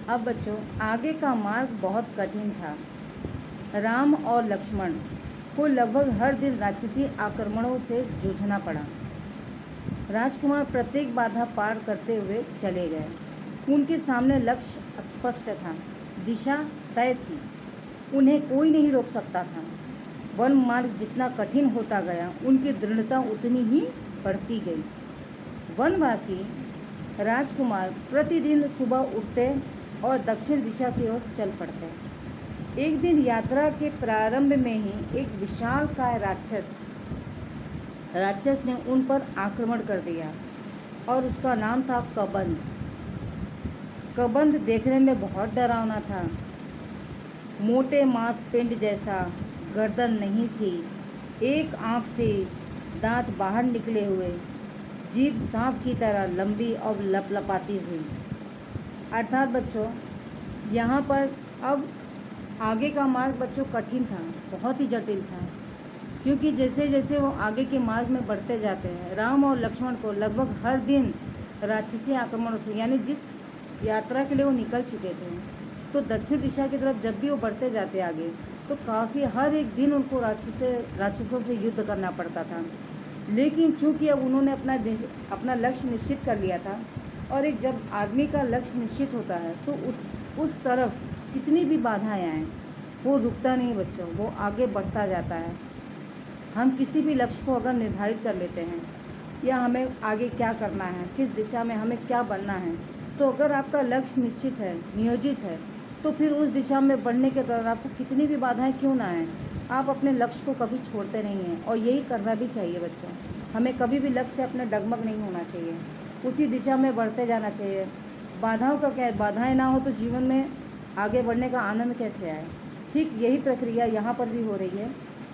अब बच्चों, आगे का मार्ग बहुत कठिन था। राम और लक्ष्मण को लगभग हर दिन राक्षसी आक्रमणों से जूझना पड़ा। राजकुमार प्रत्येक बाधा पार करते हुए चले गए। उनके सामने लक्ष्य स्पष्ट था, दिशा तय थी, उन्हें कोई नहीं रोक सकता था। वन मार्ग जितना कठिन होता गया, उनकी दृढ़ता उतनी ही बढ़ती गई। वनवासी राजकुमार प्रतिदिन सुबह उठते और दक्षिण दिशा की ओर चल पड़ते। एक दिन यात्रा के प्रारंभ में ही एक विशालकाय राक्षस ने उन पर आक्रमण कर दिया और उसका नाम था कबंध। कबंध देखने में बहुत डरावना था। मोटे मांसपिंड जैसा, गर्दन नहीं थी, एक आंख थी, दांत बाहर निकले हुए, जीभ सांप की तरह लंबी और लपलपाती हुई। अर्थात बच्चों, यहाँ पर अब आगे का मार्ग बच्चों कठिन था, बहुत ही जटिल था, क्योंकि जैसे जैसे वो आगे के मार्ग में बढ़ते जाते हैं, राम और लक्ष्मण को लगभग हर दिन राक्षसी आक्रमणों से, यानी जिस यात्रा के लिए वो निकल चुके थे, तो दक्षिण दिशा की तरफ जब भी वो बढ़ते जाते आगे, तो काफ़ी हर एक दिन उनको राक्षसों से युद्ध करना पड़ता था। लेकिन चूंकि अब उन्होंने अपना लक्ष्य निश्चित कर लिया था, और एक जब आदमी का लक्ष्य निश्चित होता है तो उस तरफ कितनी भी बाधाएं आएँ, वो रुकता नहीं बच्चों, वो आगे बढ़ता जाता है। हम किसी भी लक्ष्य को अगर निर्धारित कर लेते हैं, या हमें आगे क्या करना है, किस दिशा में हमें क्या बनना है, तो अगर आपका लक्ष्य निश्चित है, नियोजित है, तो फिर उस दिशा में बढ़ने के दौरान आपको कितनी भी बाधाएं क्यों ना आएँ, आप अपने लक्ष्य को कभी छोड़ते नहीं हैं। और यही करना भी चाहिए बच्चों, हमें कभी भी लक्ष्य से अपने डगमग नहीं होना चाहिए, उसी दिशा में बढ़ते जाना चाहिए। बाधाओं का क्या है, बाधाएँ ना हो तो जीवन में आगे बढ़ने का आनंद कैसे आए। ठीक यही प्रक्रिया यहाँ पर भी हो रही है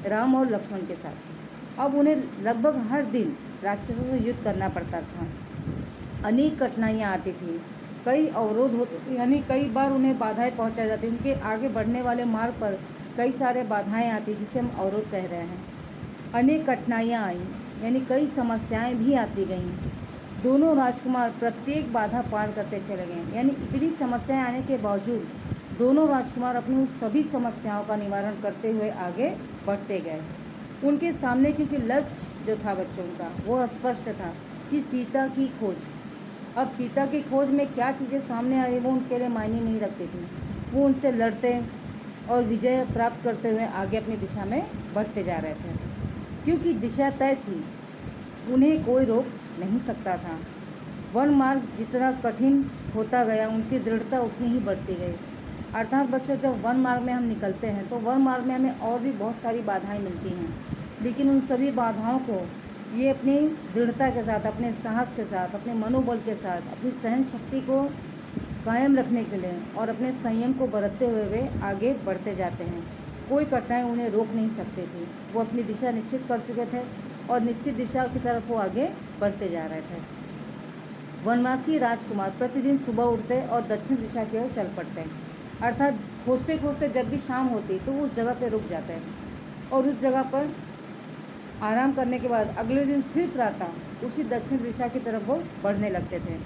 राम और लक्ष्मण के साथ। अब उन्हें लगभग हर दिन राक्षसों से युद्ध करना पड़ता था। अनेक कठिनाइयाँ आती थी, कई अवरोध होते थे, यानी कई बार उन्हें बाधाएं पहुंचाई जाती, उनके आगे बढ़ने वाले मार्ग पर कई सारे बाधाएं आती, जिसे हम अवरोध कह रहे हैं। अनेक कठिनाइयाँ आई, यानी कई समस्याएं भी आती गईं। दोनों राजकुमार प्रत्येक बाधा पार करते चले गए, यानी इतनी समस्याएं आने के बावजूद दोनों राजकुमार अपनी उन सभी समस्याओं का निवारण करते हुए आगे बढ़ते गए। उनके सामने क्योंकि लक्ष्य जो था बच्चों का, वो स्पष्ट था कि सीता की खोज। अब सीता की खोज में क्या चीज़ें सामने आ रही, वो उनके लिए मायने नहीं रखती थी। वो उनसे लड़ते और विजय प्राप्त करते हुए आगे अपनी दिशा में बढ़ते जा रहे थे, क्योंकि दिशा तय थी, उन्हें कोई रोक नहीं सकता था। वन मार्ग जितना कठिन होता गया, उनकी दृढ़ता उतनी ही बढ़ती गई। अर्थात बच्चों, जब वन मार्ग में हम निकलते हैं तो वन मार्ग में हमें और भी बहुत सारी बाधाएं मिलती हैं, लेकिन उन सभी बाधाओं को ये अपनी दृढ़ता के साथ, अपने साहस के साथ, अपने मनोबल के साथ, अपनी सहन शक्ति को कायम रखने के लिए और अपने संयम को बरतते हुए वे आगे बढ़ते जाते हैं। कोई कठिनाई उन्हें रोक नहीं सकती थी। वो अपनी दिशा निश्चित कर चुके थे और निश्चित दिशा की तरफ वो आगे बढ़ते जा रहे थे। वनवासी राजकुमार प्रतिदिन सुबह उठते और दक्षिण दिशा की ओर चल पड़ते, अर्थात खोजते खोजते जब भी शाम होती तो वो उस जगह पर रुक जाते हैं और उस जगह पर आराम करने के बाद अगले दिन फिर प्रातः उसी दक्षिण दिशा की तरफ वो बढ़ने लगते थे।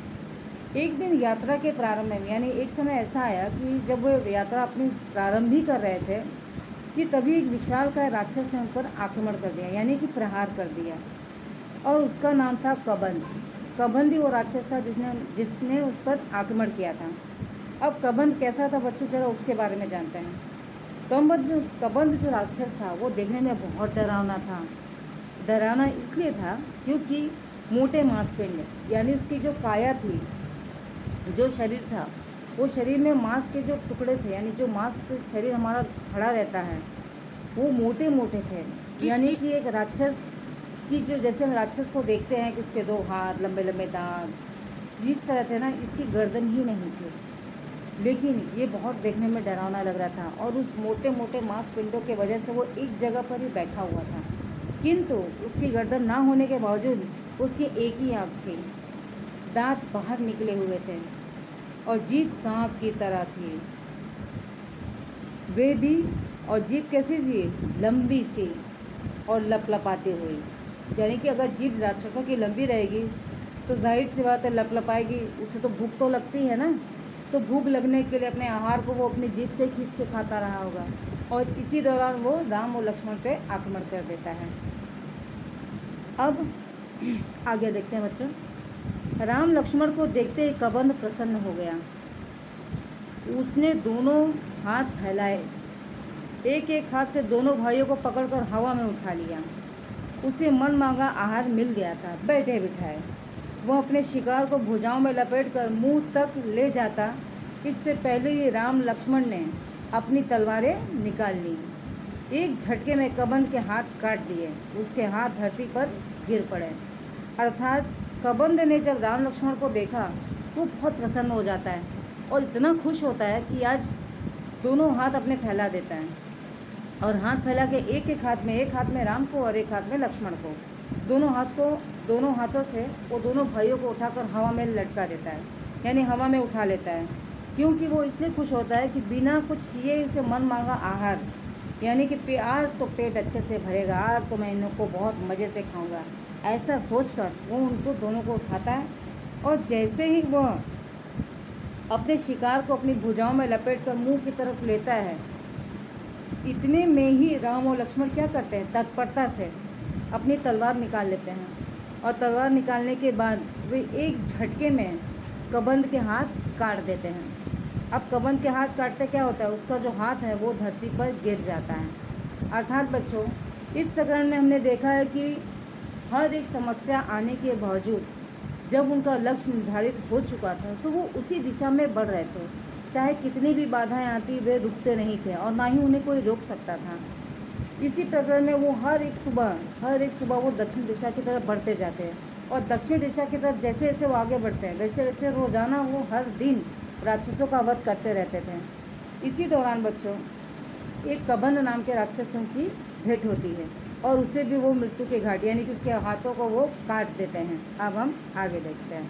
एक दिन यात्रा के प्रारंभ में, यानी एक समय ऐसा आया कि जब वो यात्रा अपनी प्रारंभ ही कर रहे थे कि तभी एक विशालकाय राक्षस ने उन पर आक्रमण कर दिया, यानी कि प्रहार कर दिया, और उसका नाम था कबंध। कबंध ही वो राक्षस था जिसने उस पर आक्रमण किया था। अब कबंध कैसा था बच्चों, जरा उसके बारे में जानते हैं। कबंध जो राक्षस था वो देखने में बहुत डरावना था। डरावना इसलिए था क्योंकि मोटे मांसपिंड, यानी उसकी जो काया थी, जो शरीर था, वो शरीर में मांस के जो टुकड़े थे, यानी जो मांस से शरीर हमारा खड़ा रहता है, वो मोटे मोटे थे। यानी कि एक राक्षस की जो, जैसे हम राक्षस को देखते हैं कि उसके 2 हाथ, लंबे लंबे दांत, इस तरह थे ना, इसकी गर्दन ही नहीं थी। लेकिन ये बहुत देखने में डरावना लग रहा था और उस मोटे मोटे मांसपिंडों की वजह से वो एक जगह पर ही बैठा हुआ था, किंतु उसकी गर्दन ना होने के बावजूद उसकी एक ही आँख थी, दांत बाहर निकले हुए थे और जीभ सांप की तरह थी। वे भी, और जीभ कैसी थी, लंबी सी और लपलपाती हुई। यानी कि अगर जीभ राक्षसों की लंबी रहेगी तो जाहिर सी बात है लपलपाएगी, उसे तो भूख तो लगती है ना, तो भूख लगने के लिए अपने आहार को वो अपनी जीभ से खींच के खाता रहा होगा, और इसी दौरान वो राम और लक्ष्मण पे आक्रमण कर देता है। अब आगे देखते हैं बच्चों। राम लक्ष्मण को देखते ही कबंध प्रसन्न हो गया। उसने दोनों हाथ फैलाए, एक एक हाथ से दोनों भाइयों को पकड़कर हवा में उठा लिया। उसे मन मांगा आहार मिल गया था। बैठे बिठाए वह अपने शिकार को भुजाओं में लपेटकर मुंह तक ले जाता, इससे पहले ही राम लक्ष्मण ने अपनी तलवारें निकाल ली। एक झटके में कबंध के हाथ काट दिए, उसके हाथ धरती पर गिर पड़े। अर्थात कबंध ने जब राम लक्ष्मण को देखा तो बहुत प्रसन्न हो जाता है और इतना खुश होता है कि आज दोनों हाथ अपने फैला देता है, और हाथ फैला के एक हाथ में राम को और एक हाथ में लक्ष्मण को, दोनों हाथों से वो दोनों भाइयों को उठाकर हवा में लटका देता है, यानी हवा में उठा लेता है। क्योंकि वो इसलिए खुश होता है कि बिना कुछ किए उसे मन मांगा आहार, यानी कि आज तो पेट अच्छे से भरेगा, आज तो मैं इनको बहुत मज़े से खाऊंगा, ऐसा सोचकर वो उनको दोनों को उठाता है। और जैसे ही वह अपने शिकार को अपनी भुजाओं में लपेटकर मुंह की तरफ लेता है, इतने में ही राम और लक्ष्मण क्या करते हैं, तत्परता से अपनी तलवार निकाल लेते हैं, और तलवार निकालने के बाद वे एक झटके में कबंध के हाथ काट देते हैं। अब कबंध के हाथ काटते क्या होता है, उसका जो हाथ है वो धरती पर गिर जाता है। अर्थात बच्चों, इस प्रकरण में हमने देखा है कि हर एक समस्या आने के बावजूद जब उनका लक्ष्य निर्धारित हो चुका था तो वो उसी दिशा में बढ़ रहे थे। चाहे कितनी भी बाधाएं आती, वे रुकते नहीं थे और ना ही उन्हें कोई रोक सकता था। इसी प्रकरण में वो हर एक सुबह वो दक्षिण दिशा की तरफ बढ़ते जाते हैं, और दक्षिण दिशा की तरफ जैसे जैसे वो आगे बढ़ते हैं वैसे वैसे रोज़ाना वो हर दिन राक्षसों का वध करते रहते थे। इसी दौरान बच्चों एक कबंध नाम के राक्षसों की भेंट होती है, और उसे भी वो मृत्यु के घाट, यानी कि उसके हाथों को वो काट देते हैं। अब हम आगे देखते हैं।